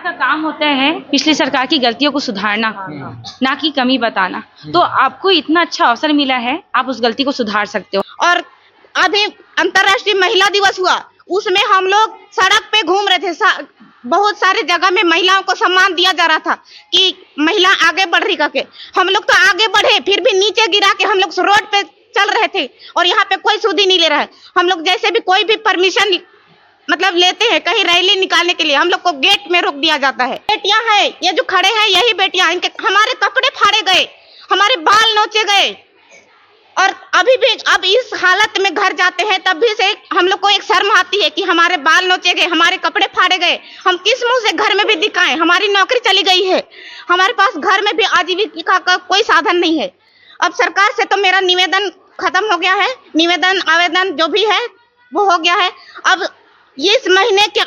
का काम होता है पिछली सरकार की गलतियों को सुधारना, ना कि कमी बताना। तो आपको इतना अच्छा अवसर मिला है, आप उस गलती को सुधार सकते हो। और अभी अंतर्राष्ट्रीय महिला दिवस हुआ, उसमें हम लोग सड़क पे घूम रहे थे, बहुत सारे जगह में महिलाओं को सम्मान दिया जा रहा था कि महिला आगे बढ़ रही करके। हम लोग तो आगे बढ़े, फिर भी नीचे गिरा के हम लोग रोड पे चल रहे थे और यहाँ पे कोई सुधी नहीं ले रहा है। हम लोग जैसे भी कोई भी परमिशन मतलब लेते हैं कहीं रैली निकालने के लिए, हम लोग को गेट में रोक दिया जाता है। बेटियां हैं, ये जो खड़े हैं यही बेटियां, इनके हमारे कपड़े फाड़े गए, हमारे बाल नोचे गए, और अभी भी अब इस हालत में घर जाते हैं तब भी से हम लोग को एक शर्म आती है कि हमारे बाल नोचे गए, हमारे कपड़े फाड़े गए। हम किस मुंह से घर में भी दिखाएं? हमारी नौकरी चली गई है, हमारे पास घर में भी आजीविका का कोई साधन नहीं है। अब सरकार से तो मेरा निवेदन खत्म हो गया है, निवेदन आवेदन जो भी है वो हो गया है। अब ये इस महीने के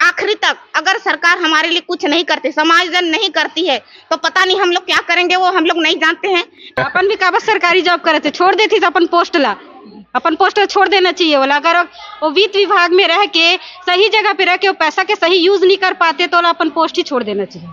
आखिरी तक अगर सरकार हमारे लिए कुछ नहीं करती, समायोजन नहीं करती है, तो पता नहीं हम लोग क्या करेंगे, वो हम लोग नहीं जानते हैं। अपन भी काबा सरकारी जॉब करे थे, छोड़ देती तो अपन पोस्ट छोड़ देना चाहिए वाला। अगर वो वित्त विभाग में रह के सही जगह पे रह के वो पैसा के सही यूज नहीं कर पाते तो अपन पोस्ट ही छोड़ देना चाहिए।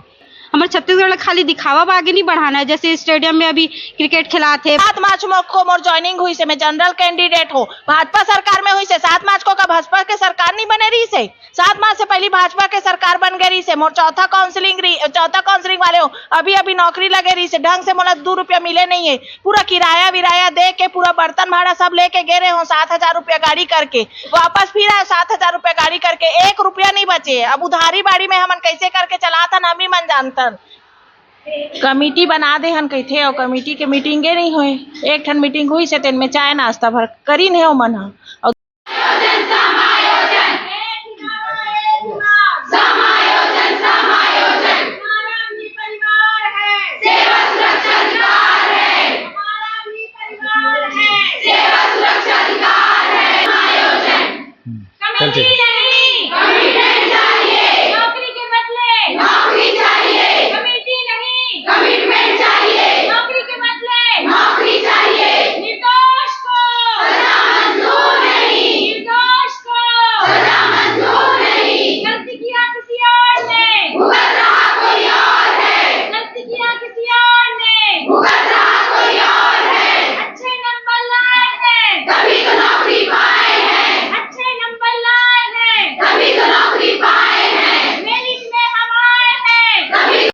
हमारे छत्तीसगढ़ में खाली दिखावा आगे नहीं बढ़ाना है। जैसे स्टेडियम में अभी क्रिकेट खिलाते 7 मार्च को मोर ज्वाइनिंग हुई से, मैं जनरल कैंडिडेट हो, भाजपा सरकार में हुई से। 7 मार्च को का भाजपा के सरकार नहीं बने रही से, 7 मार्च से पहले भाजपा के सरकार बन गई रही से। मोर चौथा काउंसलिंग वाले हो, अभी नौकरी लगे रही से, ढंग से मोला 2 रुपया मिले नहीं है। पूरा किराया विराया दे के, पूरा बर्तन भाड़ा सब लेके गए रहे हो, 7,000 रुपया गाड़ी करके वापस फिर आए, 7,000 रुपया गाड़ी करके, 1 रुपया नहीं बचे। अब उधारी बाड़ी में हमन कैसे करके चलाता ना भी मन जानता। कमेटी बना दे हन कहथे, और कमेटी के मीटिंगे नहीं हुए। एक ठन मीटिंग हुई से, तेन में चाय नाश्ता भर करी नहीं हो मन हा। चल ठीक। नौकरी के बदले नौकरी